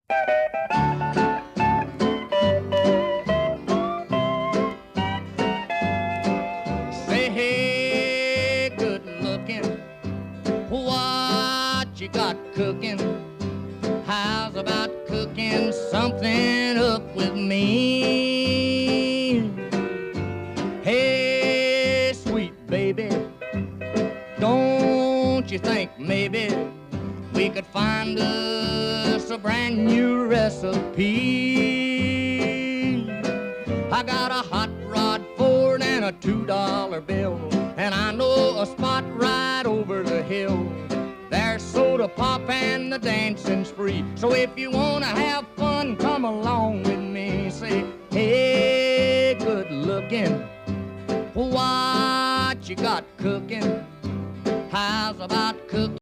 Say, hey, good looking, what you got cooking? How's about cooking something up with me? Hey, sweet baby, don't you think maybe we could find us a brand new recipe? I got a hot rod Ford and a $2 bill, and I know a spot right over the hill. There's soda pop and the dancing's free. So if you wanna have fun, come along with me. Say, hey, good looking, what you got cooking? How's about cooking?